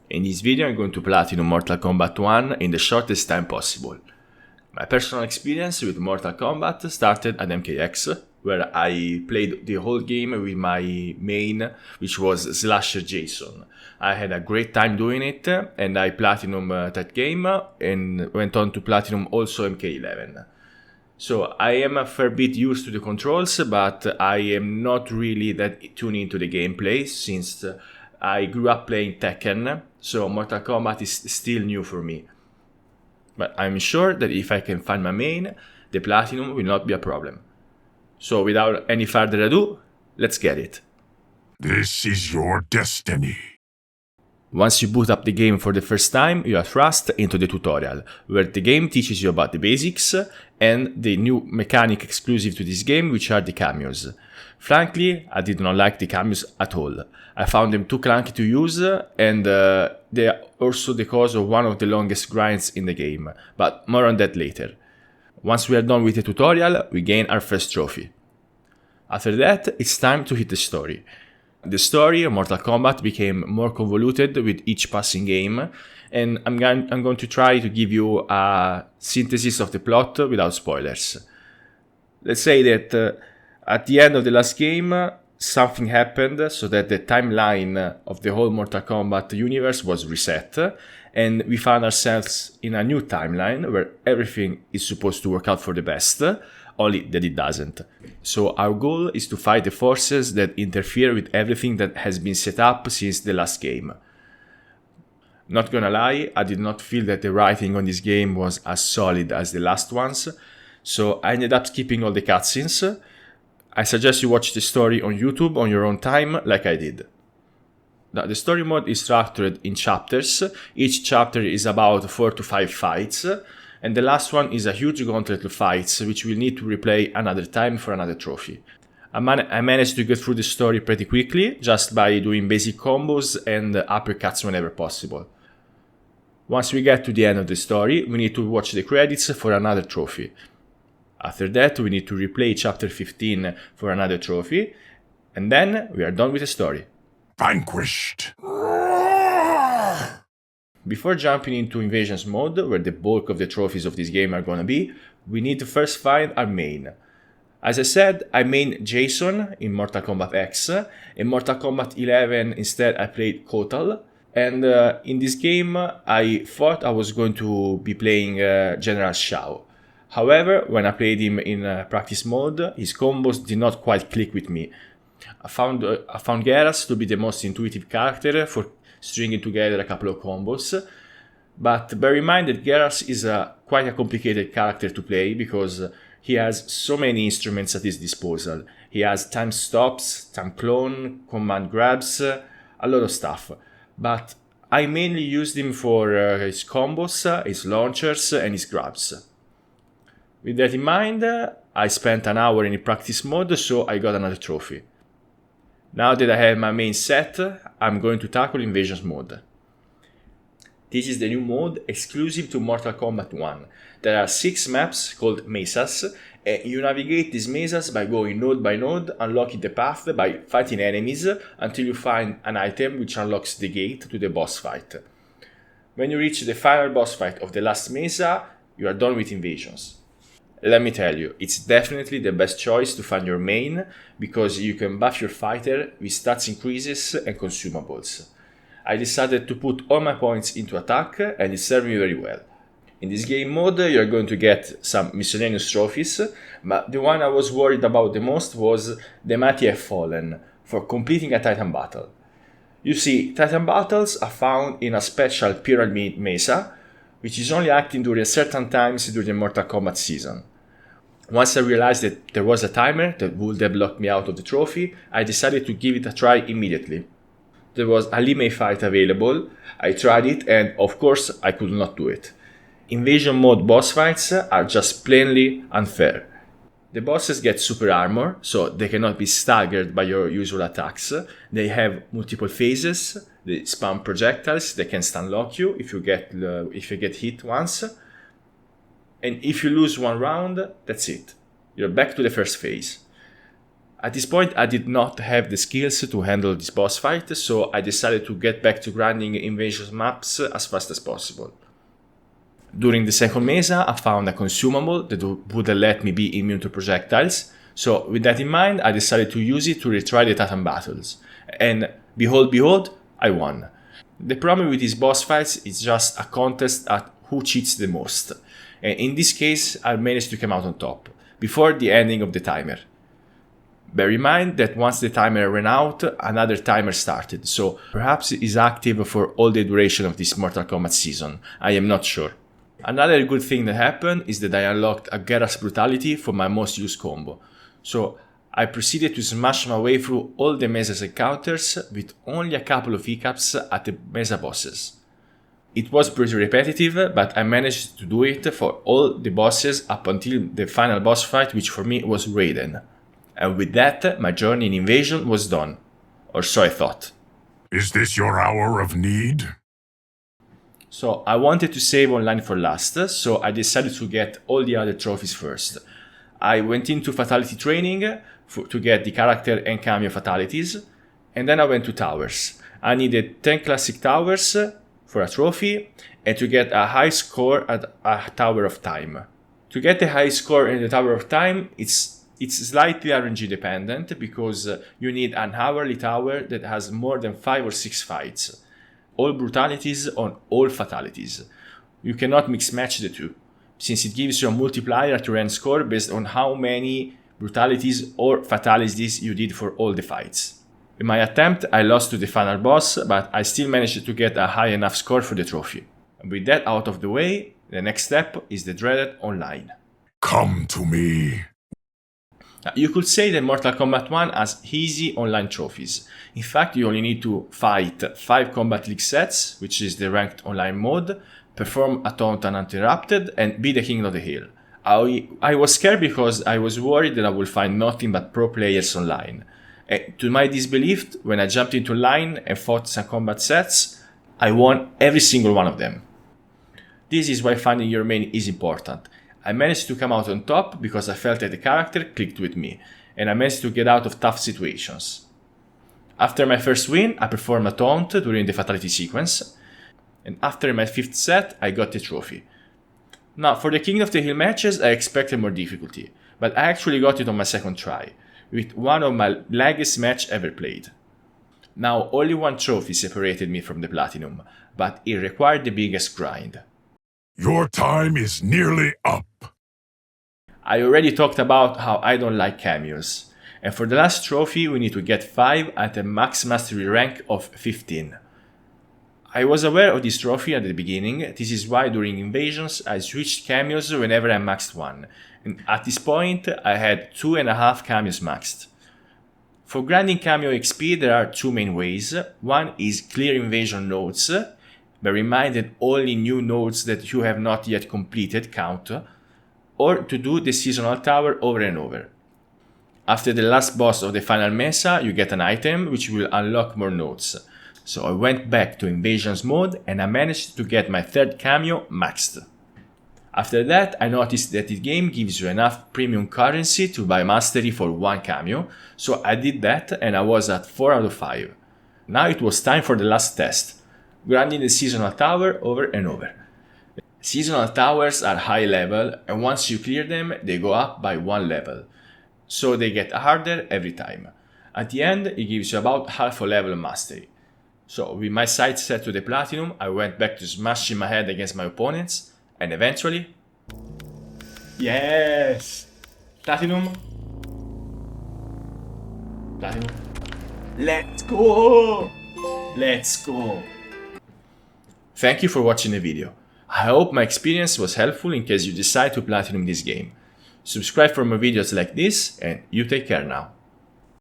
In this video I'm going to platinum Mortal Kombat 1 in the shortest time possible. My personal experience with Mortal Kombat started at MKX, where I played the whole game with my main, which was Slasher Jason. I had a great time doing it, and I platinum that game, and went on to platinum also MK11. So I am a fair bit used to the controls, but I am not really that tuned into the gameplay since I grew up playing Tekken, so Mortal Kombat is still new for me. But I'm sure that if I can find my main, the platinum will not be a problem. So without any further ado, let's get it. This is your destiny. Once you boot up the game for the first time, you are thrust into the tutorial, where the game teaches you about the basics and the new mechanic exclusive to this game, which are the cameos. Frankly, I did not like the cameos at all. I found them too clunky to use, and they are also the cause of one of the longest grinds in the game, but more on that later. Once we are done with the tutorial, we gain our first trophy. After that, it's time to hit the story. The story of Mortal Kombat became more convoluted with each passing game, and I'm going to try to give you a synthesis of the plot without spoilers. Let's say that at the end of the last game, something happened so that the timeline of the whole Mortal Kombat universe was reset, and we found ourselves in a new timeline where everything is supposed to work out for the best, only that it doesn't. So our goal is to fight the forces that interfere with everything that has been set up since the last game. Not gonna lie, I did not feel that the writing on this game was as solid as the last ones, so I ended up skipping all the cutscenes. I suggest you watch the story on YouTube on your own time, like I did. Now, the story mode is structured in chapters. Each chapter is about 4 to 5 fights, and the last one is a huge gauntlet of fights, which we'll need to replay another time for another trophy. I managed to get through the story pretty quickly, just by doing basic combos and uppercuts whenever possible. Once we get to the end of the story, we need to watch the credits for another trophy. After that, we need to replay chapter 15 for another trophy, and then we are done with the story. Vanquished. Before jumping into Invasions mode, where the bulk of the trophies of this game are gonna be, we need to first find our main. As I said, I main Jason in Mortal Kombat X. In Mortal Kombat 11, instead I played Kotal. And in this game, I thought I was going to be playing General Shao. However, when I played him in practice mode, his combos did not quite click with me. I found Geras to be the most intuitive character for stringing together a couple of combos, but bear in mind that Geras is quite a complicated character to play because he has so many instruments at his disposal. He has time stops, time clone, command grabs, a lot of stuff. But I mainly used him for his combos, his launchers, and his grabs. With that in mind, I spent an hour in practice mode, so I got another trophy. Now that I have my main set, I'm going to tackle Invasions mode. This is the new mode exclusive to Mortal Kombat 1. There are 6 maps called mesas, and you navigate these mesas by going node by node, unlocking the path by fighting enemies until you find an item which unlocks the gate to the boss fight. When you reach the final boss fight of the last mesa, you are done with Invasions. Let me tell you, it's definitely the best choice to find your main, because you can buff your fighter with stats increases and consumables. I decided to put all my points into attack, and it served me very well. In this game mode, you're going to get some miscellaneous trophies, but the one I was worried about the most was the Mighty Have Fallen, for completing a Titan battle. You see, Titan battles are found in a special pyramid mesa, which is only acting during certain times during the Mortal Kombat season. Once I realized that there was a timer that would have blocked me out of the trophy, I decided to give it a try immediately. There was a Lime fight available, I tried it, and of course I could not do it. Invasion mode boss fights are just plainly unfair. The bosses get super armor, so they cannot be staggered by your usual attacks. They have multiple phases, they spam projectiles, they can stun lock you if you get hit once. And if you lose one round, that's it. You're back to the first phase. At this point, I did not have the skills to handle this boss fight, so I decided to get back to grinding invasion maps as fast as possible. During the second mesa, I found a consumable that would let me be immune to projectiles, so with that in mind, I decided to use it to retry the Titan battles. And behold, I won. The problem with these boss fights is just a contest at who cheats the most. And in this case, I managed to come out on top, before the ending of the timer. Bear in mind that once the timer ran out, another timer started, so perhaps it is active for all the duration of this Mortal Kombat season, I am not sure. Another good thing that happened is that I unlocked a Geras Brutality for my most used combo, so I proceeded to smash my way through all the Mesa's encounters with only a couple of hiccups at the Mesa bosses. It was pretty repetitive, but I managed to do it for all the bosses up until the final boss fight, which for me was Raiden. And with that, my journey in Invasion was done. Or so I thought. Is this your hour of need? So I wanted to save online for last, so I decided to get all the other trophies first. I went into Fatality Training to get the character and cameo fatalities, and then I went to Towers. I needed 10 Classic Towers for a trophy, and to get a high score at a Tower of Time. To get the high score in the Tower of Time, it's slightly RNG dependent, because you need an hourly tower that has more than 5 or 6 fights. All brutalities on all fatalities. You cannot mix match the two, since it gives you a multiplier to rank score based on how many brutalities or fatalities you did for all the fights. In my attempt, I lost to the final boss, but I still managed to get a high enough score for the trophy. And with that out of the way, the next step is the dreaded online. Come to me. You could say that Mortal Kombat 1 has easy online trophies. In fact, you only need to fight 5 Combat League sets, which is the ranked online mode, perform a taunt uninterrupted, and be the king of the hill. I was scared because I was worried that I would find nothing but pro players online. And to my disbelief, when I jumped into line and fought some combat sets, I won every single one of them. This is why finding your main is important. I managed to come out on top because I felt that the character clicked with me, and I managed to get out of tough situations. After my first win, I performed a taunt during the fatality sequence, and after my 5th set, I got the trophy. Now, for the King of the Hill matches, I expected more difficulty, but I actually got it on my 2nd try, with one of my laggiest match ever played. Now, only one trophy separated me from the platinum, but it required the biggest grind. Your time is nearly up. I already talked about how I don't like cameos, and for the last trophy we need to get 5 at a max mastery rank of 15. I was aware of this trophy at the beginning. This is why during invasions I switched cameos whenever I maxed one, and at this point I had 2.5 cameos maxed. For grinding cameo XP there are 2 main ways. One is clear invasion nodes. Bear in mind that only new nodes that you have not yet completed count, or to do the seasonal tower over and over. After the last boss of the final mesa, you get an item which will unlock more nodes. So I went back to invasions mode and I managed to get my 3rd cameo maxed. After that, I noticed that the game gives you enough premium currency to buy mastery for 1 cameo, so I did that and I was at 4 out of 5. Now it was time for the last test, grinding the seasonal tower over and over. Seasonal towers are high level, and once you clear them, they go up by 1 level, so they get harder every time. At the end, it gives you about half a level of mastery. So with my sights set to the platinum, I went back to smashing my head against my opponents, and eventually... Yes! Platinum! Platinum! Let's go! Let's go! Thank you for watching the video. I hope my experience was helpful in case you decide to platinum this game. Subscribe for more videos like this, and you take care now.